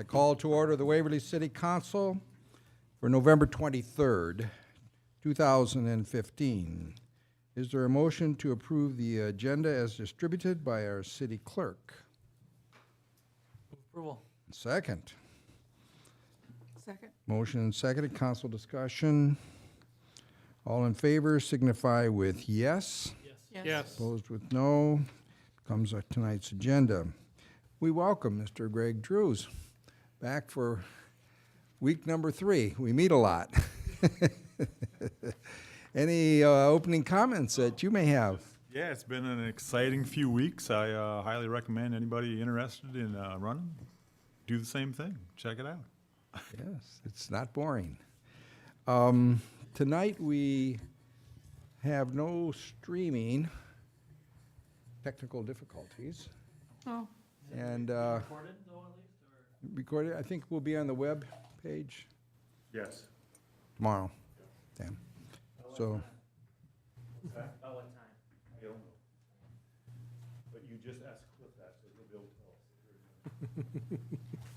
I call to order the Waverly City Council for November 23rd, 2015. Is there a motion to approve the agenda as distributed by our city clerk? Approval. Second. Second. Motion and seconded. Council discussion. All in favor signify with yes. Yes. Opposed with no. Comes tonight's agenda. We welcome Mr. Greg Drews back for week number 3. We meet a lot. Any opening comments that you may have? Yeah, it's been an exciting few weeks. I highly recommend anybody interested in running, do the same thing. Check it out. Yes, it's not boring. Tonight we have no streaming, technical difficulties. Oh, And Recorded though at least, or? recorded, I think we'll be on the web page Yes. tomorrow. Damn. So, About what time? I don't know. But you just ask Cliff that, so he'll be able to tell us.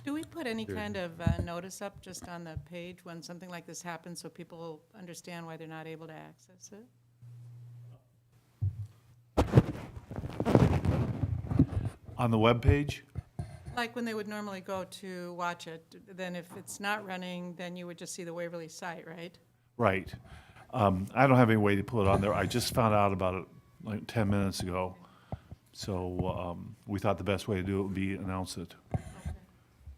do we put any Good. kind of notice up just on the page when something like this happens so people understand why they're not able to access it? On the webpage? Like when they would normally go to watch it, then if it's not running, then you would just see the Waverly site, right? Right. I don't have any way to put it on there. I just found out about it like 10 minutes ago. So we thought the best way to do it would be announce it.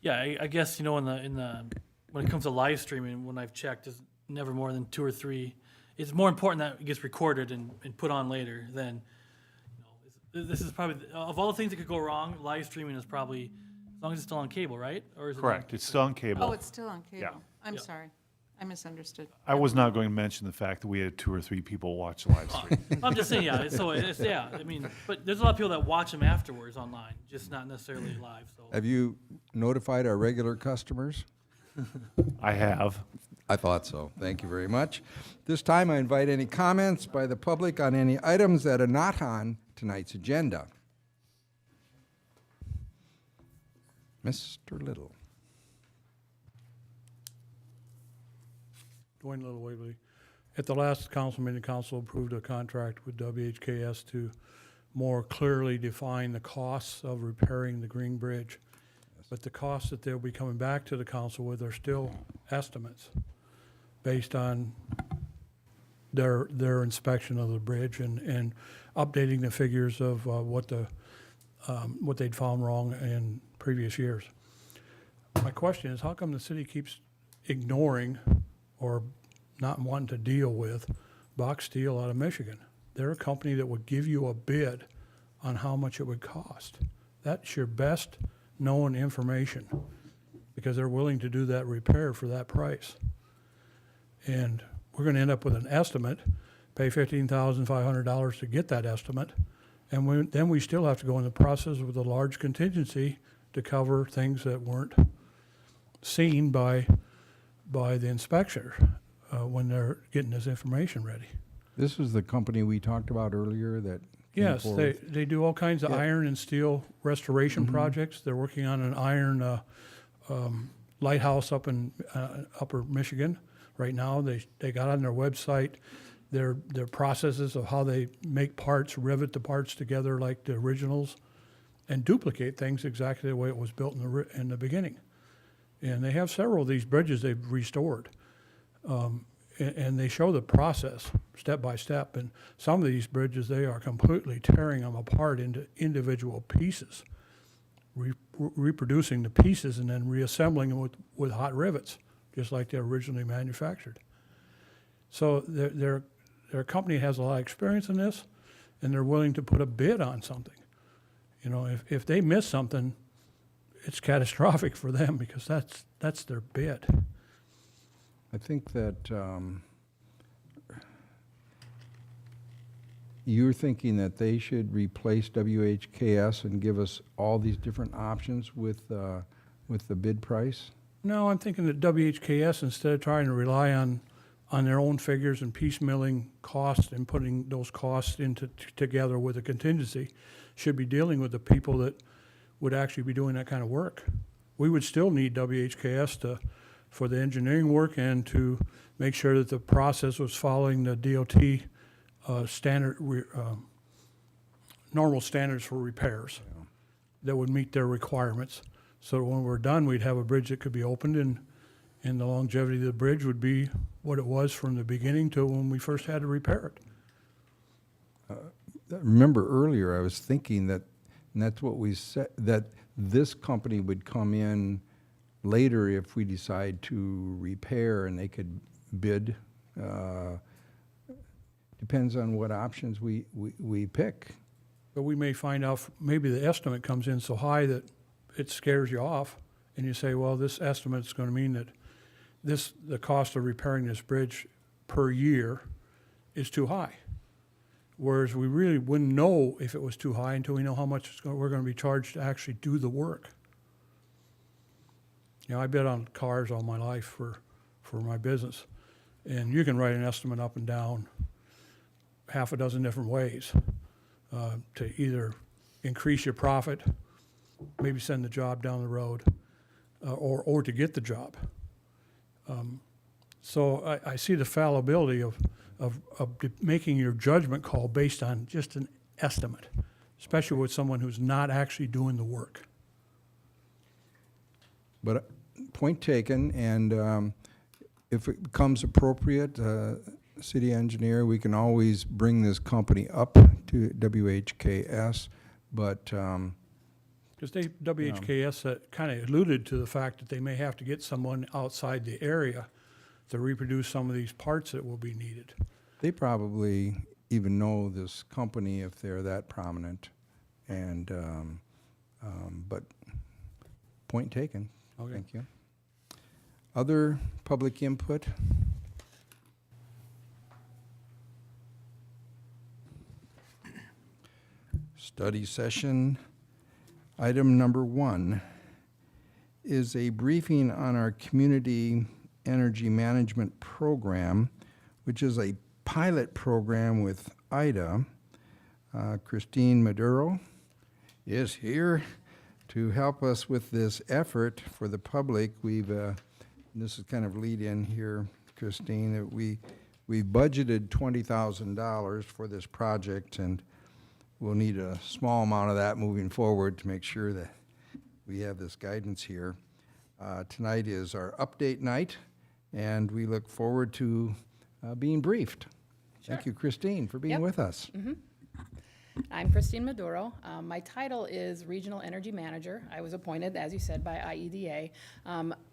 Yeah, I guess, you know, when it comes to live streaming, when I've checked, it's never more than 2 or 3. It's more important that it gets recorded and put on later than, you know, this is probably, of all the things that could go wrong, live streaming is probably, as long as it's still on cable, right? Or is it? Correct. It's still on cable. Oh, it's still on cable? Yeah. I'm Yeah. sorry. I misunderstood. I was not going to mention the fact that we had 2 or 3 people watch the live stream. I'm just saying, yeah, so it's, yeah, I mean, but there's a lot of people that watch them afterwards online, just not necessarily live, so. have you notified our regular customers? I have. I thought so. Thank you very much. This time I invite any comments by the public on any items that are not on tonight's agenda. Mr. Little. Dwayne Little, Waverly. At the last council meeting, the council approved a contract with WHKS to more clearly define the costs of repairing the Green Bridge. But the costs that they'll be coming back to the council with are still estimates based on their inspection of the bridge and updating the figures of what they'd found wrong in previous years. My question is, how come the city keeps ignoring or not wanting to deal with Box Steel out of Michigan? They're a company that would give you a bid on how much it would cost. That's your best known information because they're willing to do that repair for that price. And we're going to end up with an estimate, pay $15,500 to get that estimate, and then we still have to go in the process with a large contingency to cover things that weren't seen by the inspector when they're getting this information ready. This is the company we talked about earlier that came Yes, forward. they do all kinds of Yeah. iron and steel restoration projects. They're working on an iron lighthouse up in upper Michigan right now. They got on their website their processes of how they make parts, rivet the parts together like the originals, and duplicate things exactly the way it was built in the beginning. And they have several of these bridges they've restored. And they show the process step by step. And some of these bridges, they are completely tearing them apart into individual pieces, reproducing the pieces and then reassembling them with hot rivets, just like they're originally manufactured. So their company has a lot of experience in this, and they're willing to put a bid on something. You know, if they miss something, it's catastrophic for them because that's their bid. I think that you're thinking that they should replace WHKS and give us all these different options with the bid price? No, I'm thinking that WHKS, instead of trying to rely on their own figures and piecemealing costs and putting those costs together with a contingency, should be dealing with the people that would actually be doing that kind of work. we would still need WHKS for the engineering work and to make sure that the process was following the DOT normal standards for repairs that would meet their requirements. So when we're done, we'd have a bridge that could be opened, and the longevity of the bridge would be what it was from the beginning to when we first had to repair it. Remember earlier, I was thinking that, and that's what we said, that this company would come in later if we decide to repair, and they could bid. Depends on what options we pick. But we may find out, maybe the estimate comes in so high that it scares you off, and you say, well, this estimate's gonna mean that the cost of repairing this bridge per year is too high. Whereas we really wouldn't know if it was too high until we know how much we're gonna be charged to actually do the work. You know, I bet on cars all my life for my business, and you can write an estimate up and down half a dozen different ways to either increase your profit, maybe send the job down the road, or to get the job. So I see the fallibility of making your judgment call based on just an estimate, especially with someone who's not actually doing the work. But point taken, and if it becomes appropriate, city engineer, we can always bring this company up to WHKS, but Because WHKS kind of alluded to the fact that they may have to get someone outside the area to reproduce some of these parts that will be needed. they probably even know this company if they're that prominent. And, but point taken. Okay. Thank you. Other public input? Study session. Item number 1 is a briefing on our community energy management program, which is a pilot program with IDA. Christine Maduro is here to help us with this effort for the public. This is kind of lead in here, Christine, that we budgeted $20,000 for this project, and we'll need a small amount of that moving forward to make sure that we have this guidance here. Tonight is our update night, and we look forward to being briefed. Thank you, Christine, for being Yep. with us. I'm Christine Maduro. My title is Regional Energy Manager. I was appointed, as you said, by IEDA.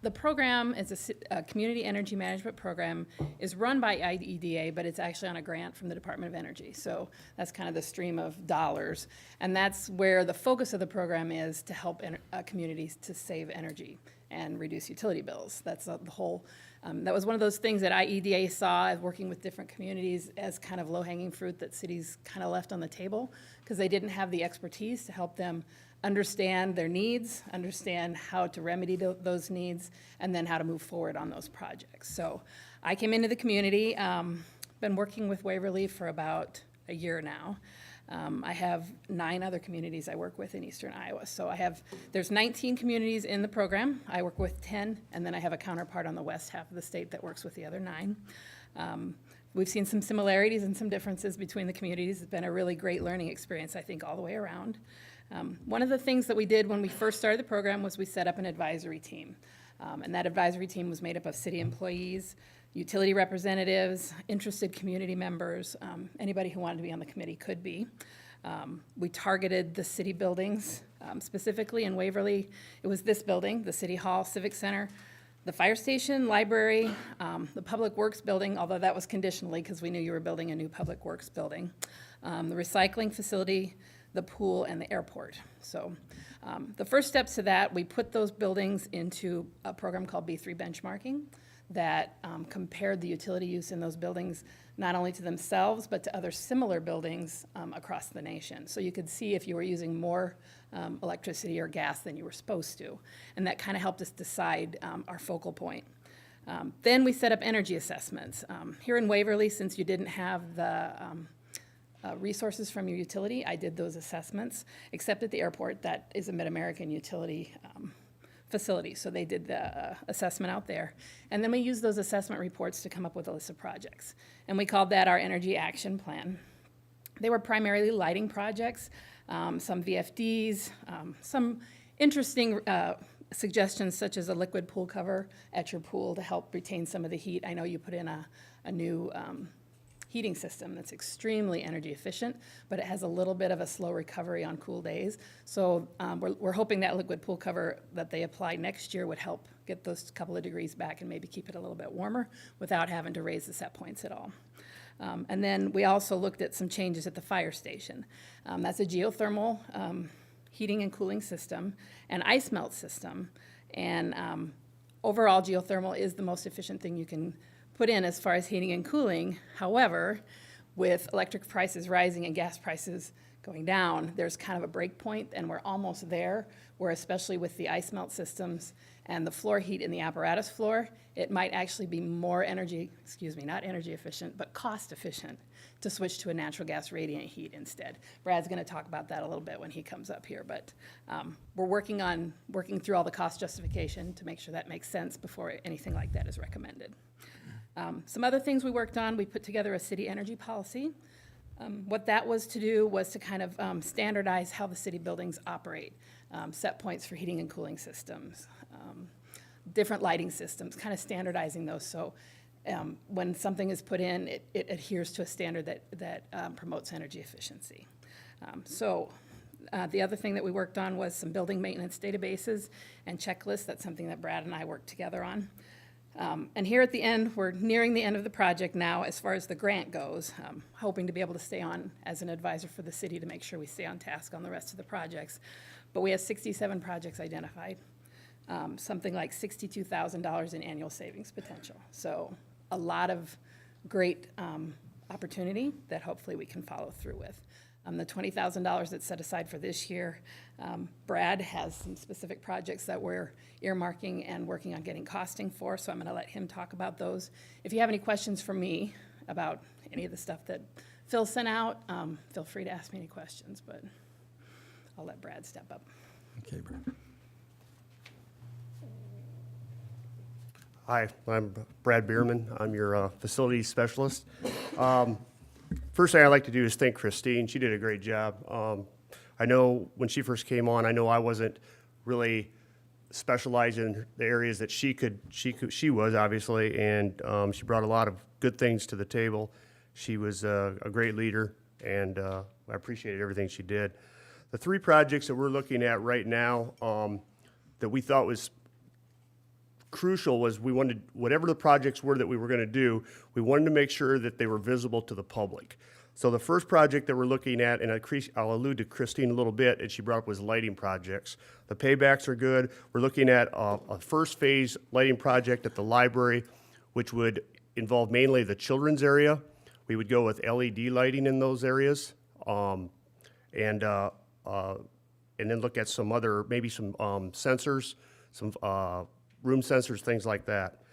The program is a community energy management program, is run by IEDA, but it's actually on a grant from the Department of Energy. So that's kind of the stream of dollars. And that's where the focus of the program is to help communities to save energy and reduce utility bills. That's the whole, that was one of those things that IEDA saw as working with different communities as kind of low-hanging fruit that cities kind of left on the table because they didn't have the expertise to help them understand their needs, understand how to remedy those needs, and then how to move forward on those projects. So I came into the community, been working with Waverly for about a year now. I have 9 other communities I work with in eastern Iowa. So there's 19 communities in the program. I work with 10, and then I have a counterpart on the west half of the state that works with the other 9. We've seen some similarities and some differences between the communities. It's been a really great learning experience, I think, all the way around. One of the things that we did when we first started the program was we set up an advisory team. And that advisory team was made up of city employees, utility representatives, interested community members, anybody who wanted to be on the committee could be. We targeted the city buildings, specifically in Waverly. It was this building, the City Hall, Civic Center, the fire station, library, the Public Works building, although that was conditionally because we knew you were building a new Public Works building, the recycling facility, the pool, and the airport. So the first steps to that, we put those buildings into a program called B3 benchmarking that compared the utility use in those buildings not only to themselves, but to other similar buildings across the nation. So you could see if you were using more electricity or gas than you were supposed to. And that kind of helped us decide our focal point. Then we set up energy assessments. Here in Waverly, since you didn't have the resources from your utility, I did those assessments, except at the airport. That is a Mid-American utility facility. So they did the assessment out there. And then we used those assessment reports to come up with a list of projects. And we called that our energy action plan. They were primarily lighting projects, some VFDs, some interesting suggestions such as a liquid pool cover at your pool to help retain some of the heat. I know you put in a new heating system that's extremely energy efficient, but it has a little bit of a slow recovery on cool days. So we're hoping that liquid pool cover that they apply next year would help get those couple of degrees back and maybe keep it a little bit warmer without having to raise the set points at all. And then we also looked at some changes at the fire station. That's a geothermal heating and cooling system, an ice melt system, and overall geothermal is the most efficient thing you can put in as far as heating and cooling. However, with electric prices rising and gas prices going down, there's kind of a break point, and we're almost there, where especially with the ice melt systems and the floor heat in the apparatus floor, it might actually be more not energy efficient, but cost efficient to switch to a natural gas radiant heat instead. Brad's gonna talk about that a little bit when he comes up here, but we're working through all the cost justification to make sure that makes sense before anything like that is recommended. Some other things we worked on, we put together a city energy policy. What that was to do was to kind of standardize how the city buildings operate, set points for heating and cooling systems, different lighting systems, kind of standardizing those so when something is put in, it adheres to a standard that promotes energy efficiency. The other thing that we worked on was some building maintenance databases and checklists. That's something that Brad and I worked together on. And here at the end, we're nearing the end of the project now as far as the grant goes, hoping to be able to stay on as an advisor for the city to make sure we stay on task on the rest of the projects. But we have 67 projects identified, something like $62,000 in annual savings potential. So a lot of great opportunity that hopefully we can follow through with. The $20,000 that's set aside for this year, Brad has some specific projects that we're earmarking and working on getting costing for, so I'm gonna let him talk about those. If you have any questions for me about any of the stuff that Phil sent out, feel free to ask me any questions, but I'll let Brad step up. Okay, Brad. Hi, I'm Brad Bierman. I'm your facilities specialist. First thing I'd like to do is thank Christine. She did a great job. I know when she first came on, I know I wasn't really specialized in the areas that she was obviously, and she brought a lot of good things to the table. She was a great leader, and I appreciated everything she did. The three projects that we're looking at right now that we thought was crucial was we wanted, whatever the projects were that we were going to do, we wanted to make sure that they were visible to the public. So the first project that we're looking at, and I'll allude to Christine a little bit, and she brought up was lighting projects. The paybacks are good. We're looking at a first phase lighting project at the library, which would involve mainly the children's area. We would go with LED lighting in those areas, and then look at some other, maybe some sensors, some room sensors, things like that.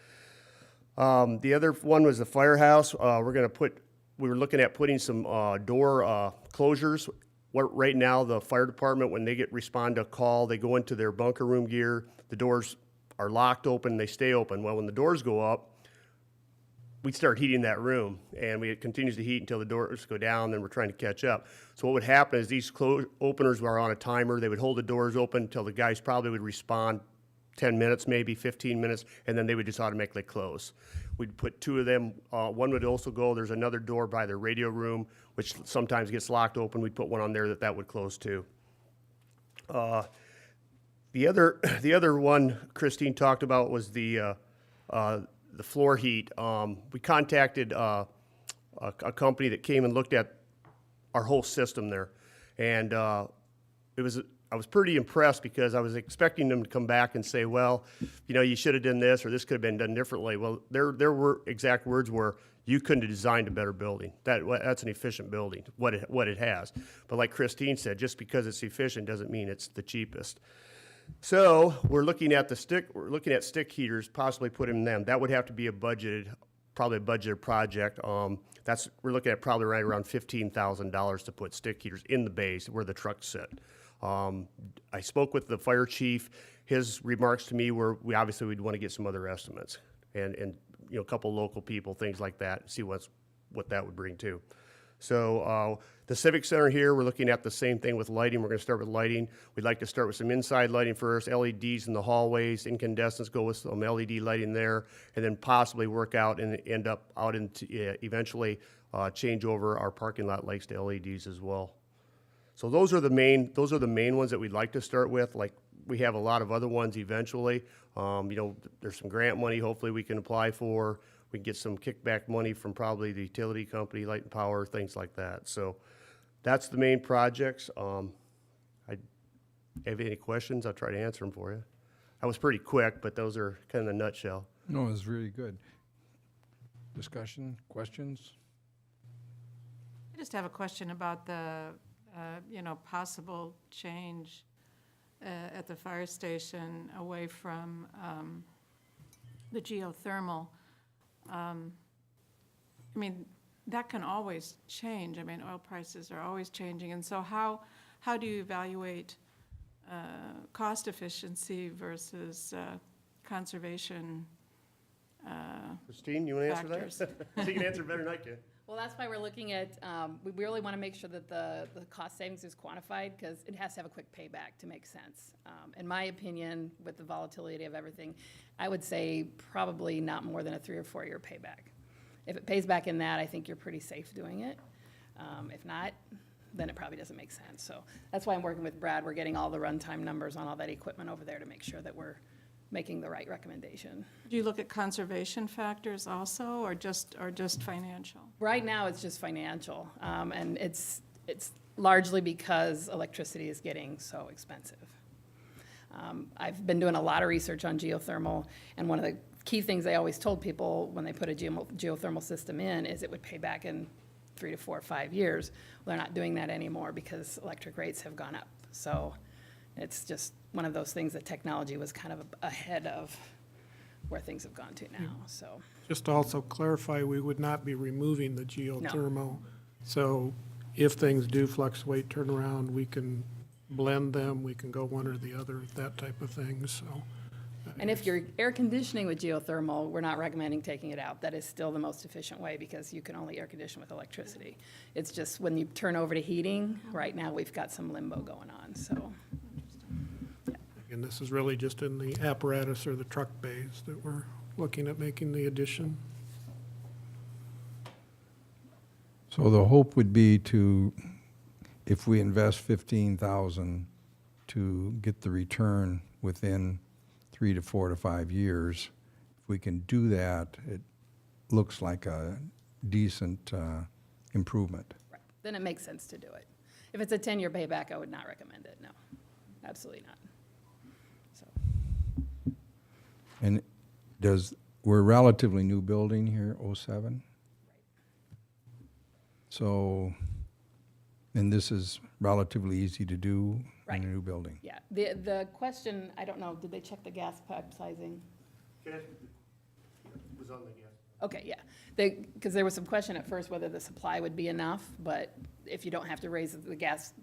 The other one was the firehouse. We were looking at putting some door closures. Right now, the fire department, when they respond to a call, they go into their bunker room gear. The doors are locked open, they stay open. Well, when the doors go up, we start heating that room, and it continues to heat until the doors go down, then we're trying to catch up. So what would happen is these openers were on a timer. They would hold the doors open until the guys probably would respond 10 minutes, maybe 15 minutes, and then they would just automatically close. We'd put two of them. One would also go, there's another door by the radio room, which sometimes gets locked open. We'd put one on there that would close too. The other one Christine talked about was the floor heat. We contacted a company that came and looked at our whole system there, and I was pretty impressed because I was expecting them to come back and say, well, you should have done this, or this could have been done differently. Well, their exact words were, you couldn't have designed a better building. That's an efficient building, what it has. But like Christine said, just because it's efficient doesn't mean it's the cheapest. So we're looking at stick heaters, possibly putting them. That would have to be probably a budgeted project. We're looking at probably right around $15,000 to put stick heaters in the base where the trucks sit. I spoke with the fire chief. His remarks to me were, we obviously would want to get some other estimates and you know, a couple local people, things like that, see what that would bring too. So the Civic Center here, we're looking at the same thing with lighting. We're going to start with lighting. We'd like to start with some inside lighting first, LEDs in the hallways, incandescents, go with some LED lighting there, and then possibly work out and end up out into eventually change over our parking lot lights to LEDs as well. So those are the main ones that we'd like to start with. Like, we have a lot of other ones eventually. You know, there's some grant money hopefully we can apply for. We can get some kickback money from probably the utility company, Light and Power, things like that. So that's the main projects. I have any questions, I'll try to answer them for you. I was pretty quick, but those are kind of the nutshell. No, it was really good. Discussion, questions? I just have a question about the, you know, possible change at the fire station away from the geothermal. I mean, that can always change. I mean, oil prices are always changing. And so how do you evaluate cost efficiency versus conservation Christine, you want to answer factors? that? So you can answer better than I can. Well, that's why we're looking at, we really want to make sure that the cost savings is quantified, because it has to have a quick payback to make sense. In my opinion, with the volatility of everything, I would say probably not more than a 3 or 4 year payback. If it pays back in that, I think you're pretty safe doing it. If not, then it probably doesn't make sense. So that's why I'm working with Brad. We're getting all the runtime numbers on all that equipment over there to make sure that we're making the right recommendation. Do you look at conservation factors also, or just financial? Right now, it's just financial, and it's largely because electricity is getting so expensive. I've been doing a lot of research on geothermal, and one of the key things I always told people when they put a geothermal system in is it would pay back in 3 to 4 or 5 years. Well, they're not doing that anymore because electric rates have gone up. So it's just one of those things that technology was kind of ahead of where things have gone to now, so. Just to also clarify, we would not be removing the geothermal. So if things do fluctuate, turn around, we can blend them, we can go one or the other, that type of thing, so. And if you're air conditioning with geothermal, we're not recommending taking it out. That is still the most efficient way because you can only air condition with electricity. It's just when you turn over to heating, right now we've got some limbo going on, so. And this is really just in the apparatus or the truck bays that we're looking at making the addition. So the hope would be to, if we invest 15,000, to get the return within 3 to 4 to 5 years. If we can do that, it looks like a decent improvement. Right. Then it makes sense to do it. If it's a 10-year payback, I would not recommend it, no. Absolutely not. So. And we're a relatively new building here, 07? So, and this is relatively easy to do Right. in a new building? Yeah, the question, I don't know, did they check the gas pipe sizing? It was on the gas. Okay, yeah, because there was some question at first whether the supply would be enough, but if you don't have to raise the gas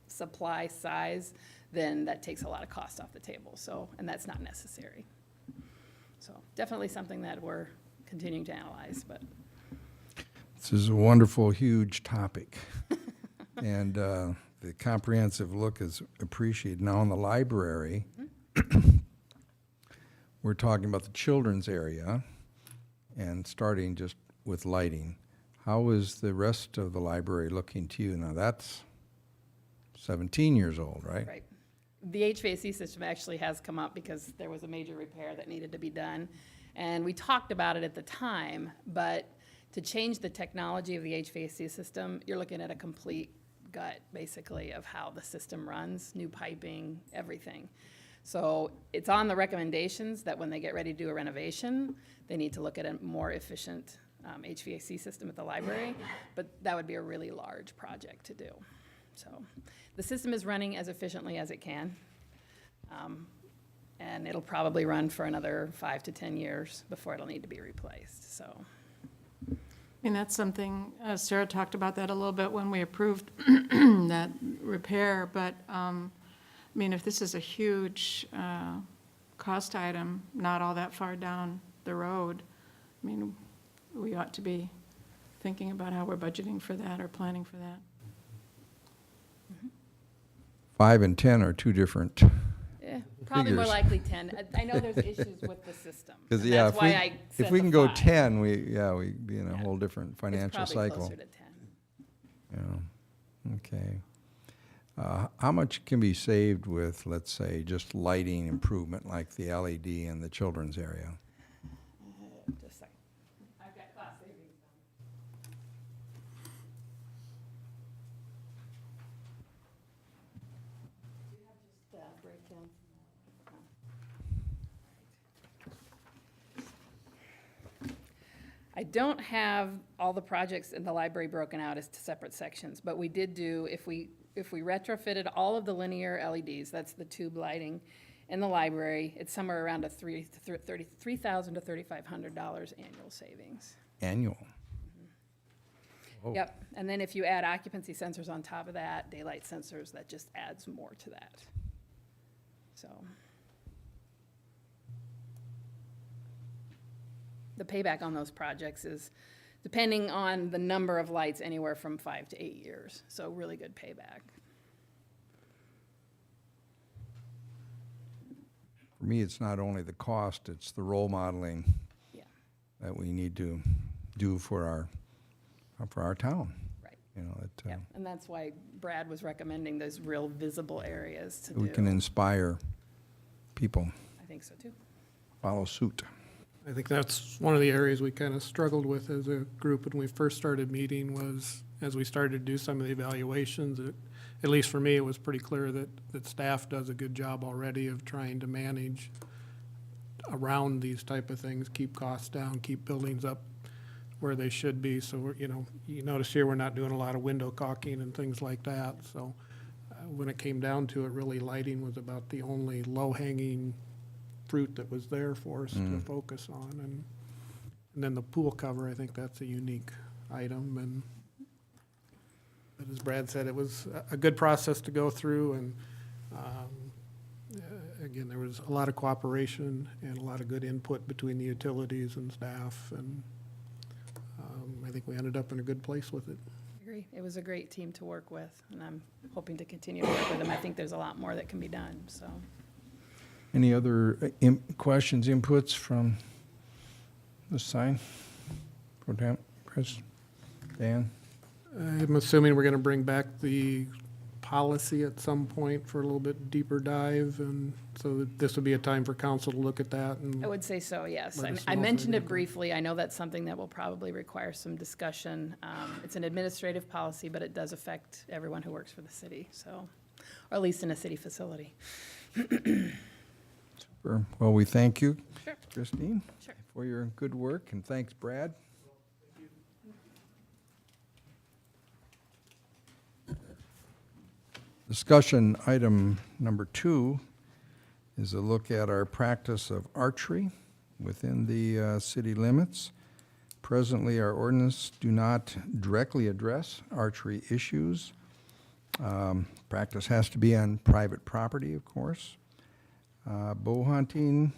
supply size, then that takes a lot of cost off the table, so, and that's not necessary. So definitely something that we're continuing to analyze, but. This is a wonderful, huge topic. And the comprehensive look is appreciated. Now, in the library, we're talking about the children's area and starting just with lighting. How is the rest of the library looking to you? Now, that's 17 years old, right? Right. The HVAC system actually has come up because there was a major repair that needed to be done. And we talked about it at the time, but to change the technology of the HVAC system, you're looking at a complete gut, basically, of how the system runs, new piping, everything. So it's on the recommendations that when they get ready to do a renovation, they need to look at a more efficient HVAC system at the library, but that would be a really large project to do. So the system is running as efficiently as it can, and it'll probably run for another 5 to 10 years before it'll need to be replaced, so. And that's something, Sarah talked about that a little bit when we approved that repair, but I mean, if this is a huge cost item, not all that far down the road, I mean, we ought to be thinking about how we're budgeting for that or planning for that. 5 and 10 are two different. Probably more Figures. likely 10. I know there's issues with the system. Because, and yeah, that's why I if said we the can go 5. 10, we'd be in a Yeah. whole different It's financial probably cycle. closer to 10. Yeah, okay. How much can be saved with, let's say, just lighting improvement like the LED in the children's area? Just a second. I've got cost savings. Do you have just the breakdown? I don't have all the projects in the library broken out as to separate sections, but we did do, if we retrofitted all of the linear LEDs, that's the tube lighting in the library, it's somewhere around a $3,000 to $3,500 annual savings. Annual? Oh. Yep, and then if you add occupancy sensors on top of that, daylight sensors, that just adds more to that. So. The payback on those projects is, depending on the number of lights, anywhere from 5 to 8 years. So really good payback. For me, it's not only the cost, it's the role modeling Yeah, that we need to do for our town. right. You know, that Yeah, and that's why Brad was recommending those real visible areas to we can do. inspire people, I think so too. follow suit. I think that's one of the areas we kind of struggled with as a group when we first started meeting was, as we started to do some of the evaluations, at least for me, it was pretty clear that staff does a good job already of trying to manage around these type of things, keep costs down, keep buildings up where they should be. So, we're, you notice here, we're not doing a lot of window caulking and things like that. So when it came down to it, really lighting was about the only low-hanging fruit that was there for us to focus on. And then the pool cover, I think that's a unique item. But as Brad said, it was a good process to go through. And again, there was a lot of cooperation and a lot of good input between the utilities and staff. And I think we ended up in a good place with it. I agree. It was a great team to work with, and I'm hoping to continue to work with them. I think there's a lot more that can be done, so. Any other questions, inputs from this side? Pro Tem, Chris, Dan? I'm assuming we're going to bring back the policy at some point for a little bit deeper dive, and so that this would be a time for council to look at that. And I would say so, yes. Let us I know if mentioned there's it any- briefly. I know that's something that will probably require some discussion. It's an administrative policy, but it does affect everyone who works for the city, so, or at least in a city facility. Sure. Well, we thank you, Sure. Christine, Sure. for your good work, and thanks, Brad. Discussion item number 2 is a look at our practice of archery within the city limits. Presently, our ordinance do not directly address archery issues. Practice has to be on private property, of course. Bow hunting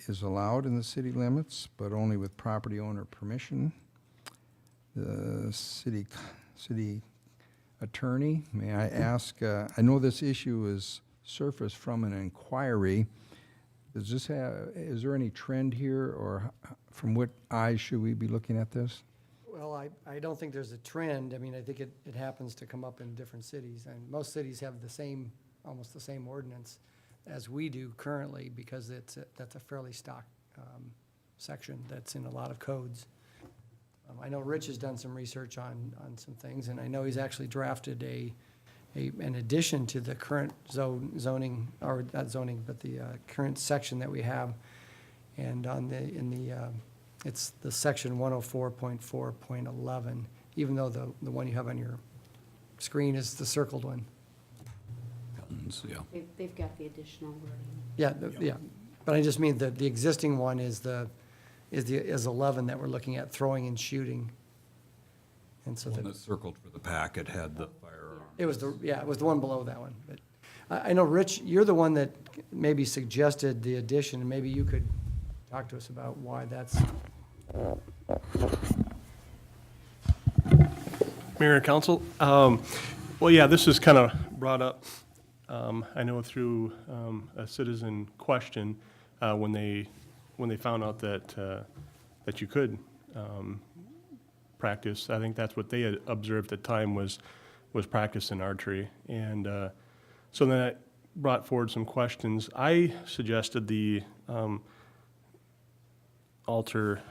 is allowed in the city limits, but only with property owner permission. The city attorney, may I ask, I know this issue is surfaced from an inquiry. Is there any trend here, or from what eyes should we be looking at this? Well, I don't think there's a trend. I mean, I think it happens to come up in different cities, and most cities have almost the same ordinance as we do currently, because that's a fairly stock section that's in a lot of codes. I know Rich has done some research on some things, and I know he's actually drafted an addition to the current zoning, or not zoning, but the current section that we have. And it's the section 104.4.11, even though the one you have on your screen is the circled one. Yeah. They've got the additional wording. Yeah, yeah, but I just mean that the existing one is 11 that we're looking at, throwing and shooting. And so The one that circled for the packet had the firearm. it was the one below that one, but I know, Rich, you're the one that maybe suggested the addition, and maybe you could talk to us about why that's. Mayor and Council, well, yeah, this is kind of brought up, I know through a citizen question, when they found out that you could practice. I think that's what they had observed at the time was practice in archery. And so then that brought forward some questions. I suggested the alter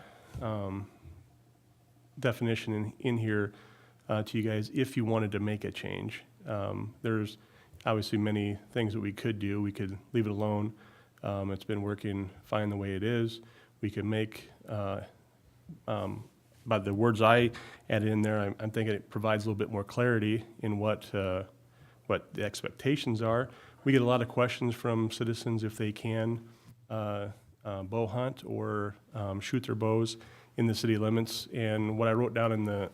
definition in here to you guys if you wanted to make a change. There's obviously many things that we could do. We could leave it alone. It's been working fine the way it is. We could make, by the words I added in there, I'm thinking it provides a little bit more clarity in what the expectations are. We get a lot of questions from citizens if they can bow hunt or shoot their bows in the city limits. And what I wrote down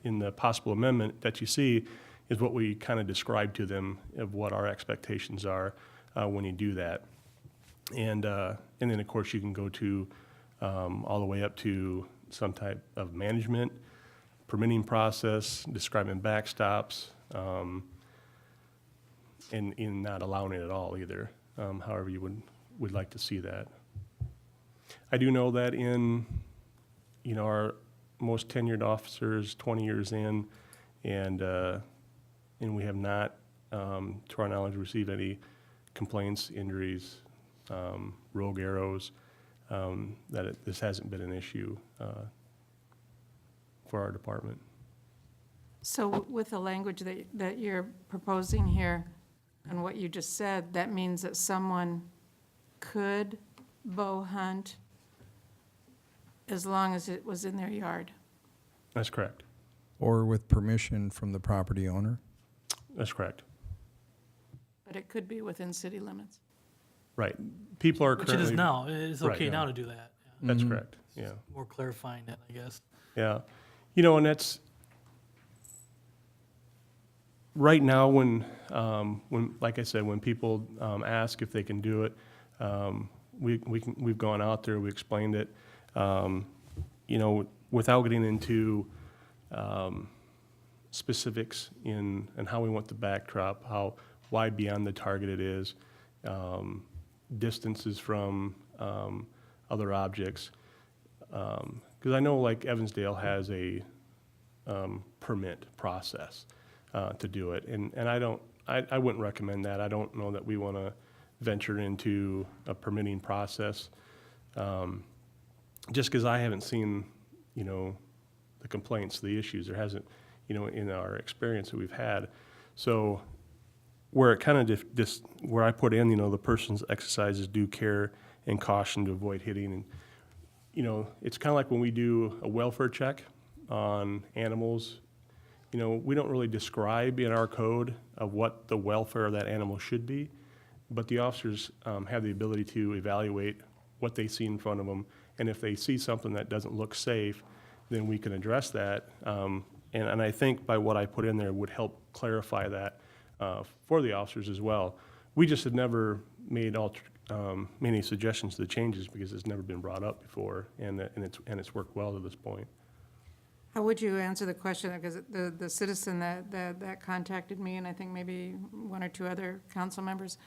in the possible amendment that you see is what we kind of described to them of what our expectations are when you do that. And then, of course, you can go to all the way up to some type of management, permitting process, describing backstops, and in not allowing it at all either, however you would like to see that. I do know that in, our most tenured officers, 20 years in, and we have not, to our knowledge, received any complaints, injuries, rogue arrows, this hasn't been an issue for our department. So with the language that you're proposing here and what you just said, that means that someone could bow hunt as long as it was in their yard? That's correct. Or with permission from the property owner? That's correct. But it could be within city limits? Right. People are Which currently. it is now. It's Right, okay yeah. now to do that. That's correct, yeah. More clarifying that, I guess. Yeah. And that's, right now, when, like I said, when people ask if they can do it, we've gone out there, we explained it, without getting into specifics in how we want the backdrop, how wide beyond the target it is, distances from other objects. Because I know like Evansdale has a permit process to do it, and I wouldn't recommend that. I don't know that we want to venture into a permitting process, just because I haven't seen, the complaints, the issues. There hasn't, in our experience that we've had. So where it kind of where I put in, the person's exercises due care and caution to avoid hitting, and it's kind of like when we do a welfare check on animals. We don't really describe in our code of what the welfare of that animal should be, but the officers have the ability to evaluate what they see in front of them, and if they see something that doesn't look safe, then we can address that. And I think by what I put in there would help clarify that for the officers as well. We just have never made any suggestions to the changes because it's never been brought up before, and it's worked well to this point. How would you answer the question, because the citizen that contacted me, and I think maybe one or two other council members,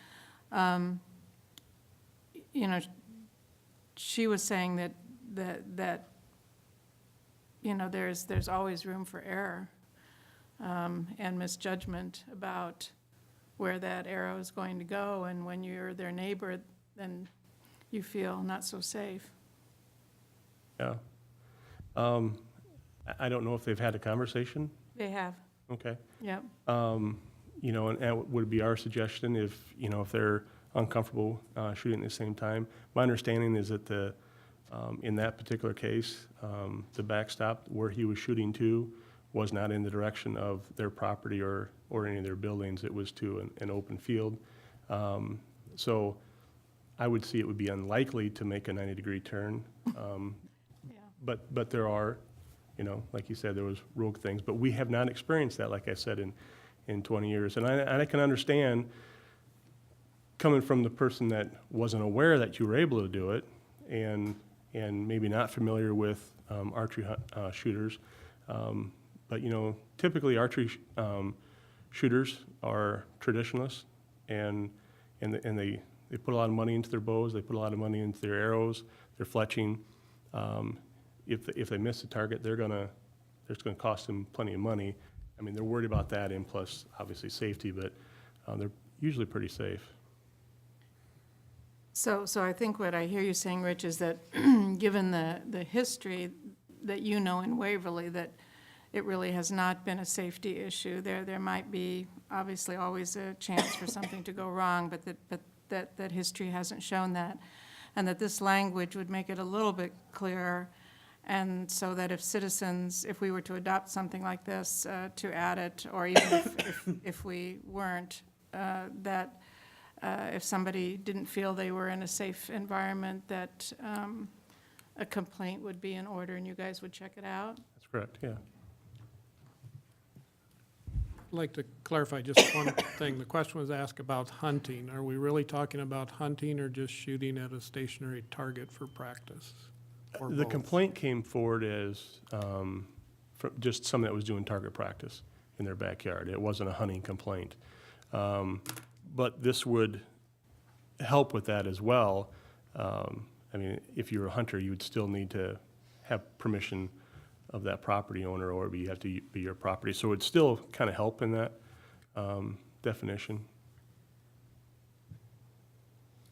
she was saying that there's always room for error and misjudgment about where that arrow is going to go, and when you're their neighbor, then you feel not so safe. Yeah. I don't know if they've had a conversation. They have, Okay. yep. And it would be our suggestion if they're uncomfortable shooting at the same time. My understanding is that in that particular case, the backstop where he was shooting to was not in the direction of their property or any of their buildings. It was to an open field. So I would see it would be unlikely to make a 90-degree turn. Yeah. But there are, like you said, there was rogue things. But we have not experienced that, like I said, in 20 years. And I can understand, coming from the person that wasn't aware that you were able to do it and maybe not familiar with archery shooters. But, you know, typically archery shooters are traditionalists, and they put a lot of money into their bows, they put a lot of money into their arrows, their fletching. If they miss the target, it's gonna cost them plenty of money. I mean, they're worried about that, and plus, obviously, safety, but they're usually pretty safe. So I think what I hear you saying, Rich, is that given the history that you know in Waverly, that it really has not been a safety issue. There might be obviously always a chance for something to go wrong, but that history hasn't shown that. And that this language would make it a little bit clearer, and so that if citizens, if we were to adopt something like this, to add it, or even if we weren't, that if somebody didn't feel they were in a safe environment, that a complaint would be in order and you guys would check it out? That's correct, yeah. I'd like to clarify just one thing. The question was asked about hunting. Are we really talking about hunting or just shooting at a stationary target for practice? Or The both? complaint came forward as from just someone that was doing target practice in their backyard. It wasn't a hunting complaint. But this would help with that as well. I mean, if you're a hunter, you would still need to have permission of that property owner, or you have to be your property. So it'd still kind of help in that definition.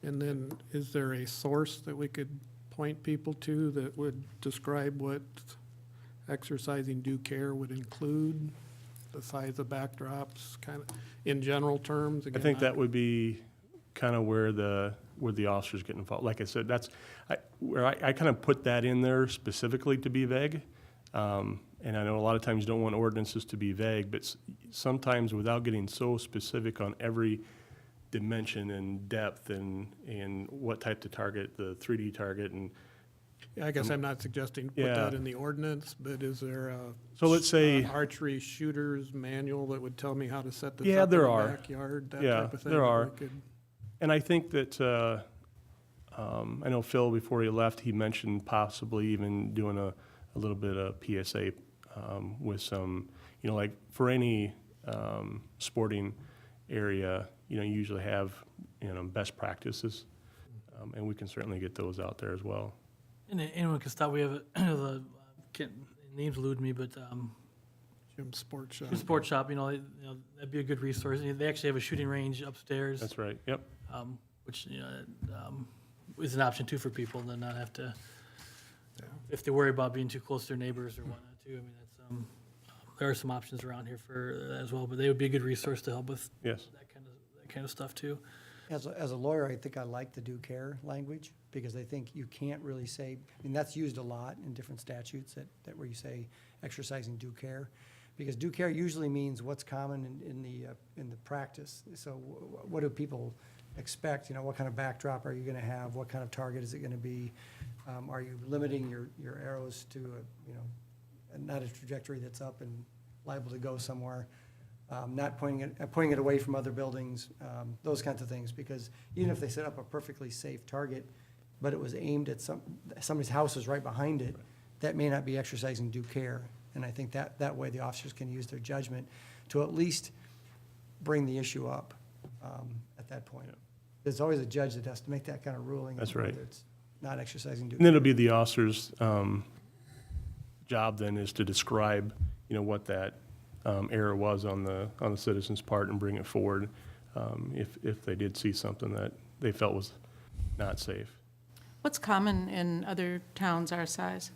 And then is there a source that we could point people to that would describe what exercising due care would include? The size of backdrops, kind of, in general terms? I Again, think that would be kind of where the officers get involved. Like I said, that's where I kind of put that in there specifically to be vague. And I know a lot of times you don't want ordinances to be vague, but sometimes without getting so specific on every dimension and depth and what type to target, the 3D target, and I guess I'm not suggesting put Yeah. that in the ordinance, but is there a? So let's say- Archery shooter's manual that would tell me how to set this Yeah, up in there the are. backyard, that Yeah, type of thing? there that we are. could- And I think that, I know Phil, before he left, he mentioned possibly even doing a little bit of PSA with some, you know, like for any sporting area, you know, you usually have, you know, best practices. And we can certainly get those out there as well. And anyone can stop. We have the names elude me, but Gym Sports Shop. sports shop. You know, that'd be a good resource. They actually have a shooting range upstairs, That's right, yep. which is an option too for people to not have to, if they worry about being too close to their neighbors or whatnot too. I mean, that's there are some options around here for that as well. But they would be a good resource to help with Yes. that kind of stuff too. As a lawyer, I think I like the due care language, because I think you can't really say, I mean, that's used a lot in different statutes that where you say exercising due care. Because due care usually means what's common in the practice. So what do people expect? You know, what kind of backdrop are you gonna have? What kind of target is it gonna be? Are you limiting your arrows to not a trajectory that's up and liable to go somewhere? Not pointing it away from other buildings, those kinds of things, because even if they set up a perfectly safe target, but it was aimed at somebody's house is right behind it, that may not be exercising due care. And I think that way the officers can use their judgment to at least bring the issue up at that point. There's always a judge that has to make that kind of ruling. That's right. Whether it's not exercising due And then care. it'll be the officer's job then is to describe, you know, what that error was on the citizen's part and bring it forward if they did see something that they felt was not safe. What's common in other towns our size?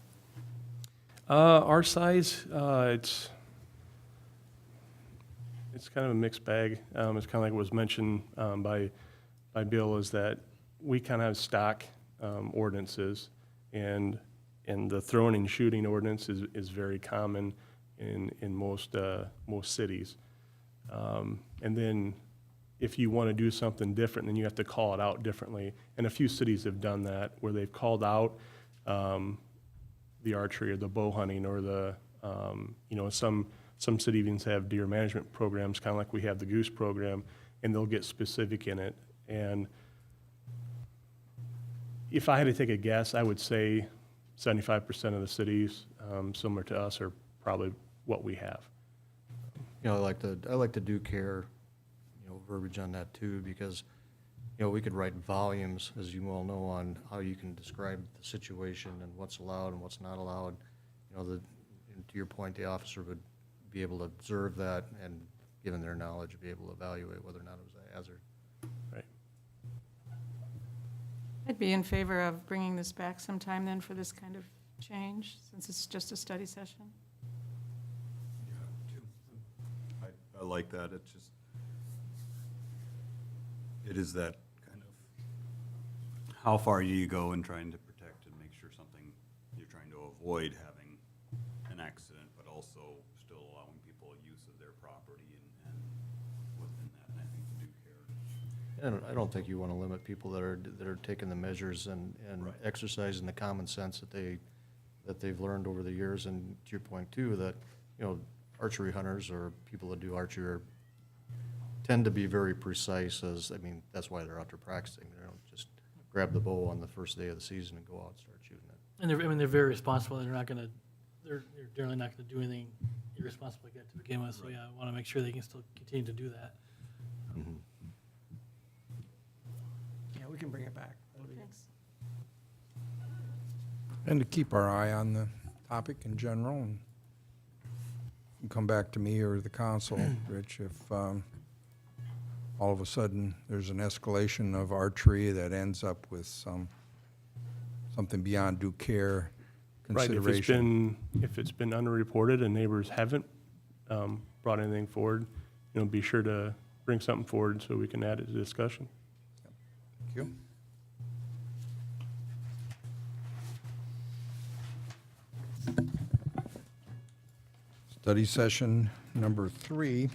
Our size, it's kind of a mixed bag. It's kind of like what was mentioned by Bill, is that we kind of have stock ordinances, and the throwing and shooting ordinance is very common in most cities. And then if you want to do something different, then you have to call it out differently. And a few cities have done that, where they've called out the archery or the bow hunting or the, some cities even have deer management programs, kind of like we have the goose program, and they'll get specific in it And if I had to take a guess, I would say 75% of the cities similar to us are probably what we have. You know, I like to do care, you know, verbiage on that too, because, you know, we could write volumes, as you well know, on how you can describe the situation and what's allowed and what's not allowed. You know, and to your point, the officer would be able to observe that and, given their knowledge, be able to evaluate whether or not it was a hazard. Right. I'd be in favor of bringing this back sometime then for this kind of change, since it's just a study session. I like that. It's just, it is that kind of, how far do you go in trying to protect and make sure something, you're trying to avoid having an accident, but also still allowing people use of their property and within that, and I think the due care. I don't think you want to limit people that are taking the measures and Right. exercising the common sense that they've learned over the years. And to your point too, that, you know, archery hunters or people that do archery tend to be very precise, I mean, that's why they're out there practicing. They don't just grab the bow on the first day of the season and go out and start shooting it. And they're very responsible. They're generally not gonna do anything irresponsible like that to begin with. So yeah, I wanna make sure they can still continue to do that. Yeah, we can bring it back. That'll be- Thanks. And to keep our eye on the topic in general, and come back to me or the council, Rich, if all of a sudden there's an escalation of archery that ends up with something beyond due care Right, consideration. if it's been underreported and neighbors haven't brought anything forward, you know, be sure to bring something forward so we can add it to discussion. Thank you. Study session number 3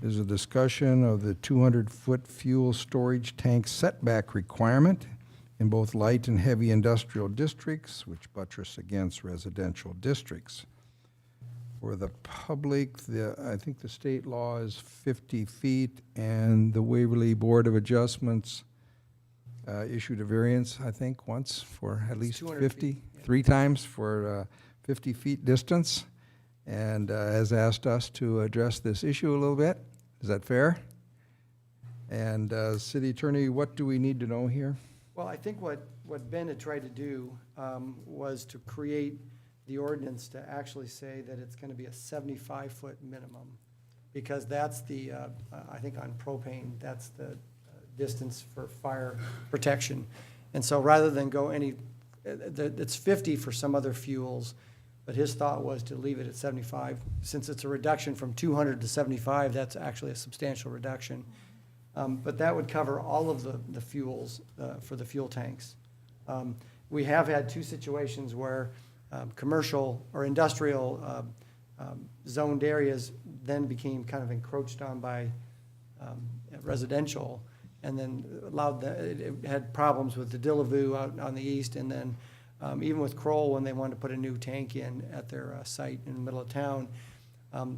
is a discussion of the 200-foot fuel storage tank setback requirement in both light and heavy industrial districts, which buttress against residential districts. For the public, I think the state law is 50 feet, and the Waverly Board of Adjustments issued a variance, I think, once for at least 200 50, feet, yeah. 3 times for 50 feet distance, and has asked us to address this issue a little bit. Is that fair? And City Attorney, what do we need to know here? Well, I think what Ben had tried to do was to create the ordinance to actually say that it's going to be a 75-foot minimum, because that's the, I think on propane, that's the distance for fire protection. And so rather than go it's 50 for some other fuels, but his thought was to leave it at 75. Since it's a reduction from 200 to 75, that's actually a substantial reduction. But that would cover all of the fuels for the fuel tanks. We have had 2 situations where commercial or industrial zoned areas then became kind of encroached on by residential, and then it had problems with the Dillevoo out on the east, and then even with Kroll, when they wanted to put a new tank in at their site in the middle of town,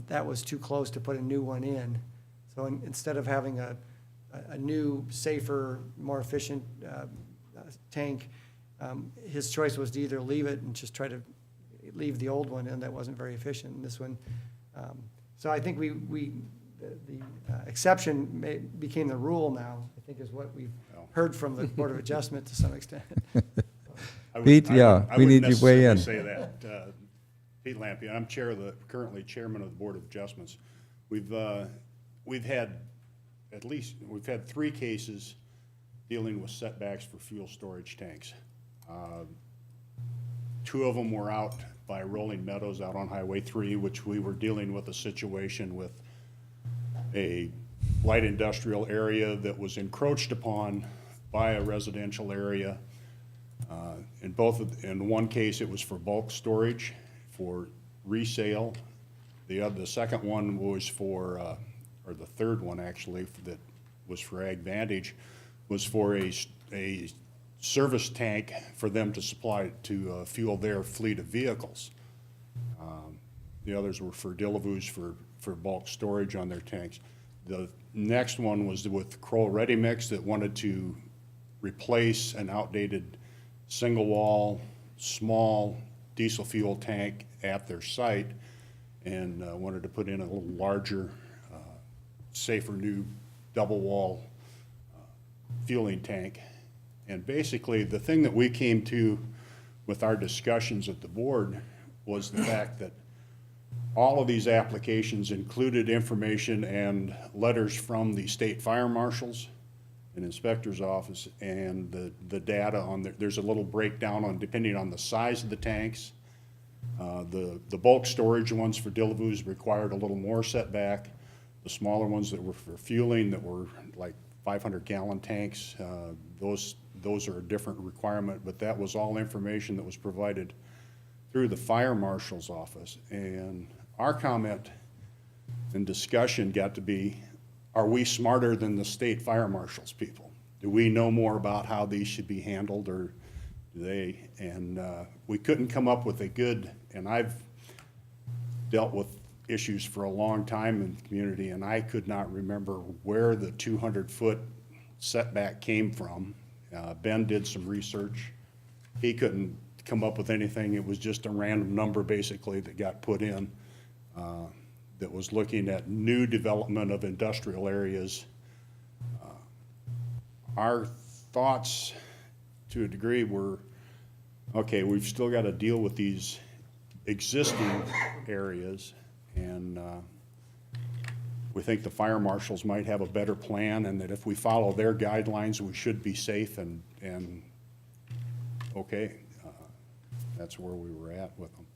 that was too close to put a new one in. So instead of having a new, safer, more efficient tank, his choice was to either leave it and just try to leave the old one, and that wasn't very efficient. And this one, so I think the exception became the rule now, I think is what we've heard from the Board of Adjustment to some extent. Pete, yeah, we need you to weigh in. Say that. Pete Lampion, I'm currently chairman of the Board of Adjustments. We've had 3 cases dealing with setbacks for fuel storage tanks. 2 of them were out by Rolling Meadows out on Highway 3, which we were dealing with a situation with a light industrial area that was encroached upon by a residential area. In one case, it was for bulk storage for resale. The second one was for, or the third one actually, that was for Ag Vantage, was for a service tank for them to supply to fuel their fleet of vehicles. The others were for Dillevoos for bulk storage on their tanks. The next one was with Kroll Ready Mix that wanted to replace an outdated single-wall, small diesel fuel tank at their site and wanted to put in a little larger, safer new double-wall fueling tank. And basically, the thing that we came to with our discussions at the board was the fact that all of these applications included information and letters from the state fire marshals and inspector's office, and the data on there's a little breakdown on, depending on the size of the tanks. The bulk storage ones for Delavue's required a little more setback. The smaller ones that were for fueling, that were like 500-gallon tanks, those are a different requirement, but that was all information that was provided through the fire marshal's office. And our comment and discussion got to be, are we smarter than the state fire marshal's people? Do we know more about how these should be handled, or do they? And we couldn't come up with a good, and I've dealt with issues for a long time in the community, and I could not remember where the 200-foot setback came from. Ben did some research. He couldn't come up with anything. It was just a random number, basically, that got put in that was looking at new development of industrial areas. Our thoughts, to a degree, were, okay, we've still got to deal with these existing areas, and we think the fire marshals might have a better plan, and that if we follow their guidelines, we should be safe, and okay, that's where we were at with them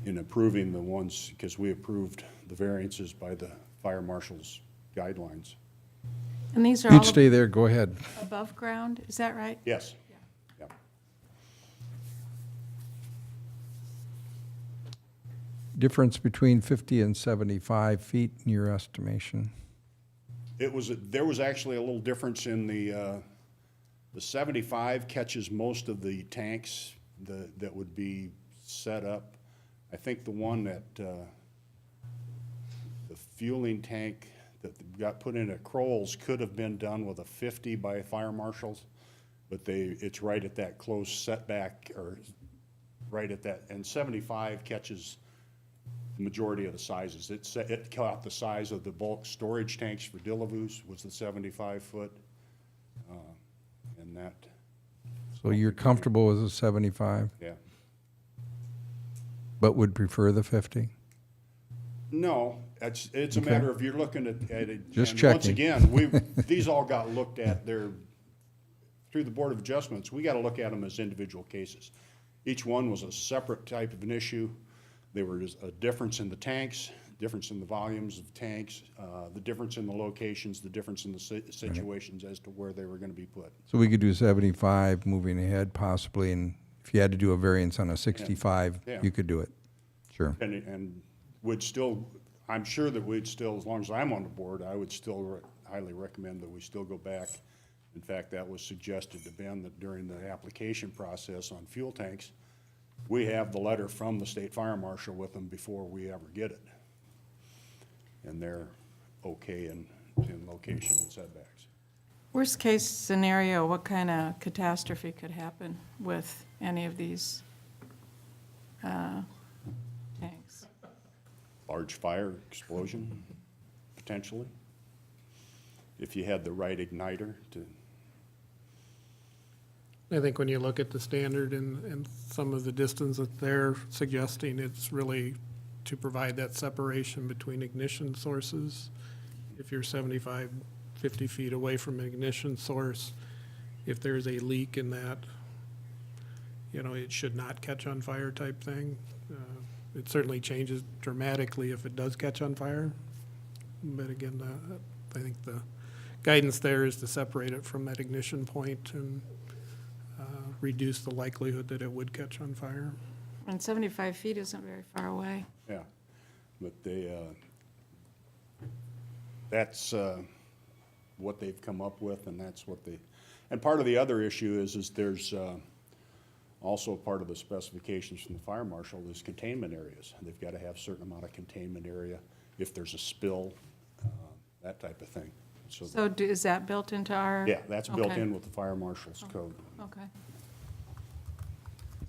in approving the ones, because we approved the variances by the fire marshal's guidelines. And these are You'd all stay there, go ahead. above ground, is that right? Yes. Yeah. Difference between 50 and 75 feet in your estimation? There was actually a little difference in the 75 catches most of the tanks that would be set up. I think the one that, the fueling tank that got put in at Kroll's could have been done with a 50 by fire marshals, but it's right at that close setback, or right at that, and 75 catches the majority of the sizes. It caught the size of the bulk storage tanks for Delavue's was the 75-foot, and that. So you're comfortable with a 75, Yeah. but would prefer the 50? No, it's a Okay. matter of, you're looking at it. Just and checking. Once again, these all got looked at through the Board of Adjustments. We got to look at them as individual cases. Each one was a separate type of an issue. There was a difference in the tanks, difference in the volumes of tanks, the difference in the locations, the difference in the situations as to where they were going to be put. So we could do 75 moving ahead possibly, and if you had to do a variance on a 65, Yeah. you could do it. Sure. And would still, I'm sure that we'd still, as long as I'm on the board, I would still highly recommend that we still go back. In fact, that was suggested to Ben that during the application process on fuel tanks, we have the letter from the state fire marshal with them before we ever get it. And they're okay in location and setbacks. Worst case scenario, what kind of catastrophe could happen with any of these tanks? Large fire explosion, potentially, if you had the right igniter to. I think when you look at the standard and some of the distance that they're suggesting, it's really to provide that separation between ignition sources. If you're 75, 50 feet away from an ignition source, if there's a leak in that, it should not catch on fire type thing. It certainly changes dramatically if it does catch on fire. But again, I think the guidance there is to separate it from that ignition point and reduce the likelihood that it would catch on fire. And 75 feet isn't very far away. Yeah, but that's what they've come up with, and that's what and part of the other issue is there's also part of the specifications from the fire marshal is containment areas. They've got to have a certain amount of containment area if there's a spill. that type of thing. So is that built into our? Yeah, that's built Okay. in with the fire marshal's code. Okay.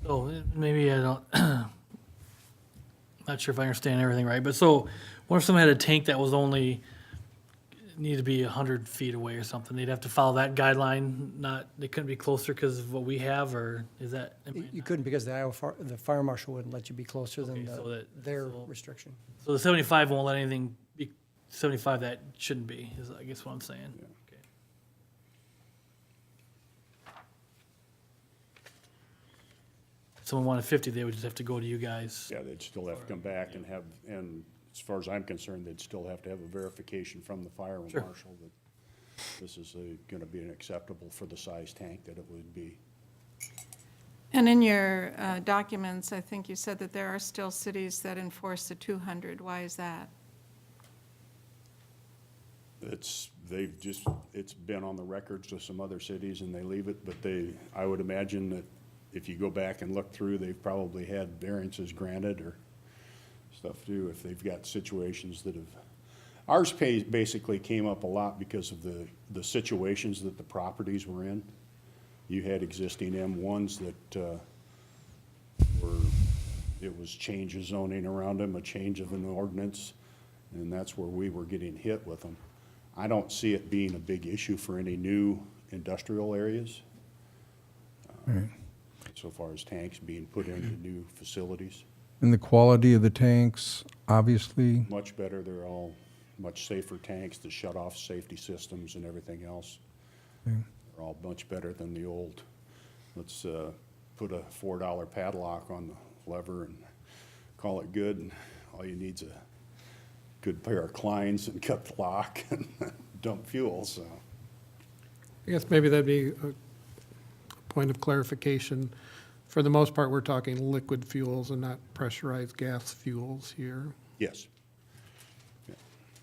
So maybe I don't, not sure if I understand everything right, but so what if someone had a tank that was only, needed to be 100 feet away or something? They'd have to follow that guideline, not, they couldn't be closer because of what we have, or is that? You couldn't because the fire marshal wouldn't let you be closer than Okay, so their so- restriction. So the 75 won't let anything be 75 that shouldn't be, is I guess what I'm saying. Okay. If someone wanted 50, they would just have to go to you guys. Yeah, they'd still have to come back and have, and as far as I'm concerned, they'd still have to have a verification from the fire Sure. marshal that this is gonna be an acceptable for the size tank that it would be. And in your documents, I think you said that there are still cities that enforce the 200. Why is that? It's been on the records with some other cities and they leave it, but I would imagine that if you go back and look through, they've probably had variances granted or stuff too, if they've got situations that have, ours basically came up a lot because of the situations that the properties were in. You had existing M1s that it was change of zoning around them, a change of an ordinance, and that's where we were getting hit with them. I don't see it being a big issue for any new industrial areas. So far as tanks being put into new facilities. And the quality of the tanks, obviously, Much better, they're all much safer tanks, the shut-off safety systems and everything else. Okay. They're all much better than the old, let's put a $4 padlock on the lever and call it good, and all you need's a good pair of Kleins and cut the lock and dump fuel, so. I guess maybe that'd be a point of clarification. For the most part, we're talking liquid fuels and not pressurized gas fuels here. Yes.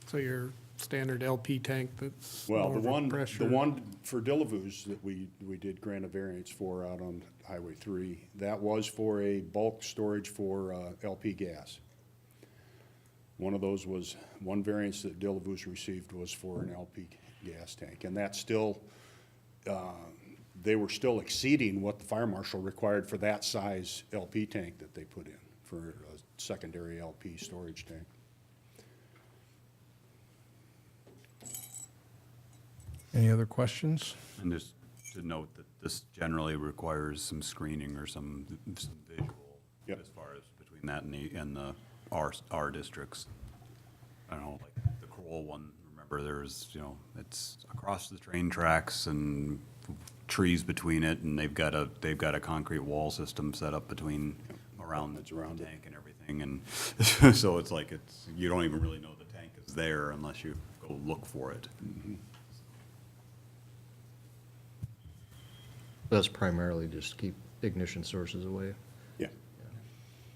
So your standard LP tank that's Well, more the of a pressure. one for Dillavus that we did grant a variance for out on Highway 3, that was for a bulk storage for LP gas. One of those was, one variance that Dillavus received was for an LP gas tank, and that's still, they were still exceeding what the fire marshal required for that size LP tank that they put in for a secondary LP storage tank. any other questions? And just to note that this generally requires some screening or some visual Yep. as far as between that and the our districts. I don't know, like the Kroll one, remember there's, it's across the train tracks and trees between it, and they've got a concrete wall system set up around the tank and everything, and so it's like you don't even really know the tank is there unless you go look for it. That's primarily just keep ignition sources away. Yeah.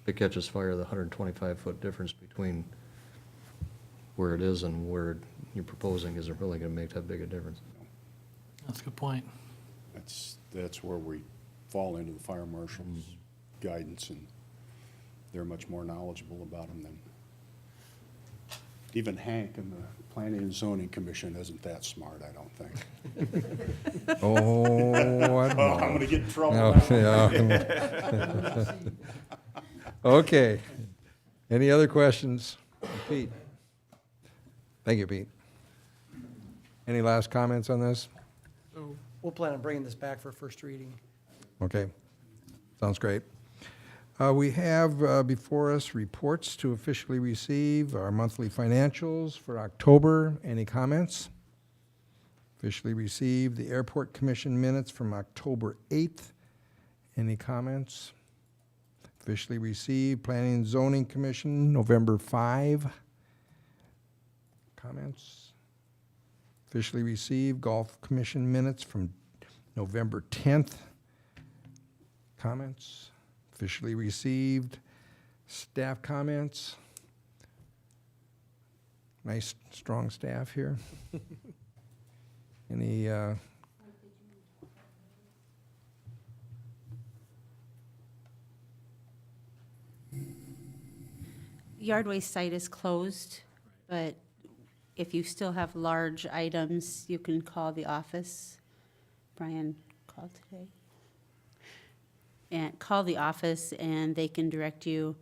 If it catches fire, the 125-foot difference between where it is and where you're proposing isn't really gonna make that big a difference. That's a good point. That's where we fall into the fire marshal's guidance, and they're much more knowledgeable about them than even Hank and the Planning and Zoning Commission isn't that smart, I don't think. Oh, I don't know. I'm gonna get in trouble No, now. yeah. Okay. Any other questions? Pete? Thank you, Pete. Any last comments on this? So we'll plan on bringing this back for first reading. Okay, sounds great. We have before us reports to officially receive, our monthly financials for October. Any comments? Officially received the Airport Commission minutes from October 8th. Any comments? Officially received Planning and Zoning Commission, November 5. Comments? Officially received Golf Commission minutes from November 10th. Comments? Officially received staff comments. Nice, strong staff here. Any, Yard waste site is closed, but if you still have large items, you can call the office. Brian called today. And call the office, and they can direct you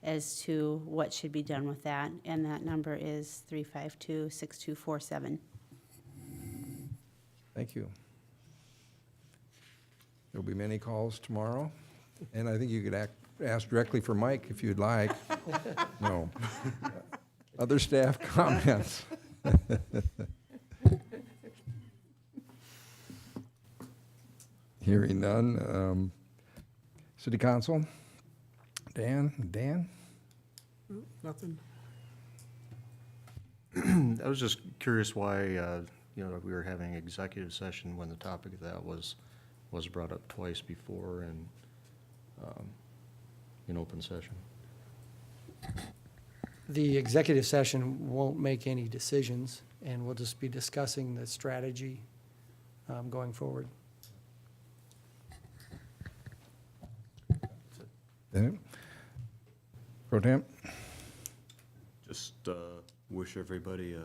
as to what should be done with that. And that number is 352-6247. Thank you. There'll be many calls tomorrow, and I think you could ask directly for Mike if you'd like. No. Other staff comments? Hearing none. City Council? Dan? Nothing. I was just curious why, we were having executive session when the topic of that was brought up twice before in open session. The executive session won't make any decisions, and we'll just be discussing the strategy going forward. Bennett? Pro Temp? Just wish everybody a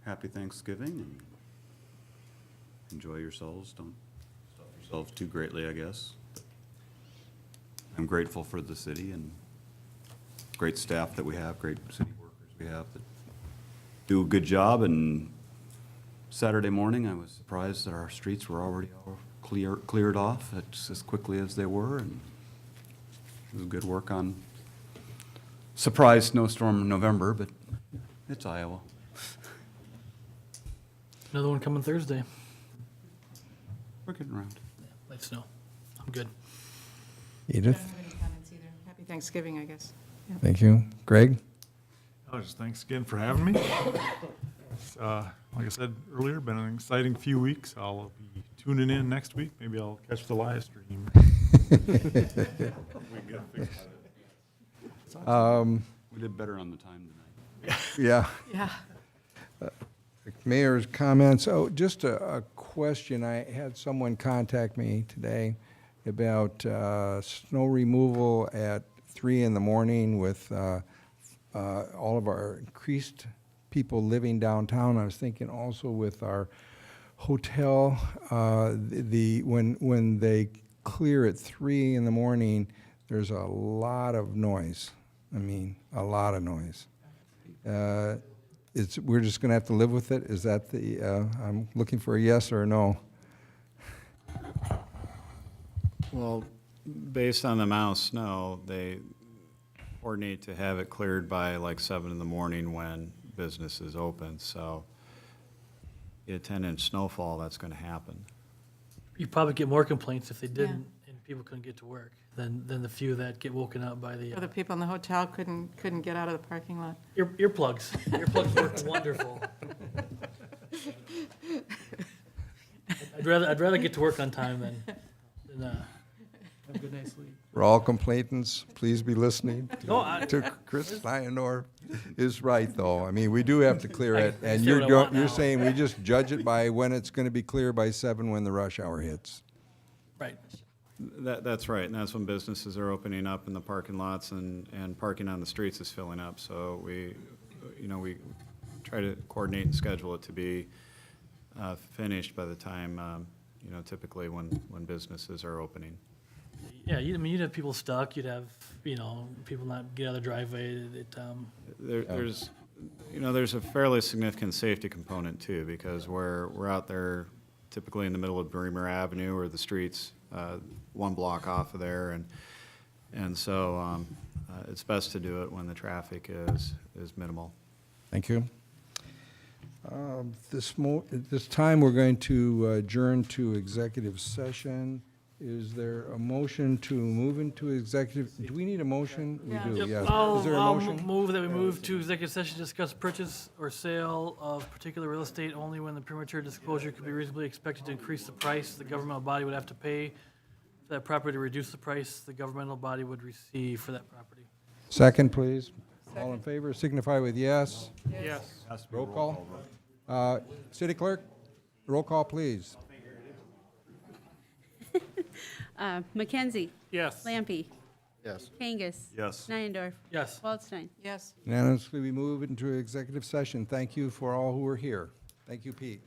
happy Thanksgiving and enjoy yourselves. Don't stuff yourselves too greatly, I guess. I'm grateful for the city and great staff that we have, great city workers we have that do a good job. And Saturday morning, I was surprised that our streets were already all cleared off as quickly as they were. And it was good work on surprise snowstorm in November, but it's Iowa. Another one coming Thursday. We're getting around. Light snow. I'm good. I Edith? don't have any comments either. Happy Thanksgiving, I guess. Yeah. Thank you. Greg? Just thanks again for having me. Like I said earlier, been an exciting few weeks. I'll be tuning in next week. Maybe I'll catch the live stream. We did better on the time tonight. Yeah. Yeah. Mayor's comments. Oh, just a question. I had someone contact me today about snow removal at 3 in the morning with all of our increased people living downtown. I was thinking also with our hotel, when they clear at 3 in the morning, there's a lot of noise. I mean, a lot of noise. We're just going to have to live with it. Is that I'm looking for a yes or a no. Well, based on the amount of snow, they coordinate to have it cleared by like 7 in the morning when business is open. So get a 10-inch snowfall, that's going to happen. You probably get more complaints if they didn't and people couldn't get to work than the few that get woken up by the. Other people in the hotel couldn't get out of the parking lot. Earplugs. Earplugs work wonderful. I'd rather get to work on time than have a good night's sleep. For all complainants, please be listening No, to Chris Steinor is right, though. I mean, we do have to clear it, and say what I want now. you're saying we just judge it by when it's going to be clear by 7 when the rush hour hits. Right. That's right, and that's when businesses are opening up in the parking lots and parking on the streets is filling up. So we try to coordinate and schedule it to be finished by the time, typically when businesses are opening. Yeah, you'd have people stuck. You'd have people not get out of the driveway. There's a fairly significant safety component too, because we're out there typically in the middle of Bremer Avenue or the streets, one block off of there, and so it's best to do it when the traffic is minimal. Thank you. This time, we're going to adjourn to executive session. Is there a motion to move into executive? Do we need a motion? We do, yes. Is there a I'll motion? move that we move to executive session to discuss purchase or sale of particular real estate only when the premature disclosure could be reasonably expected to increase the price the governmental body would have to pay for that property to reduce the price the governmental body would receive for that property. Second, please. All in favor, signify with yes. Yes. Roll call. City Clerk, roll call, please. Mackenzie? Yes. Lampy? Yes. Kangas. Yes. Neuendorf. Yes. Waldstein. Yes. Unanimously, we move into executive session. Thank you for all who are here. Thank you, Pete.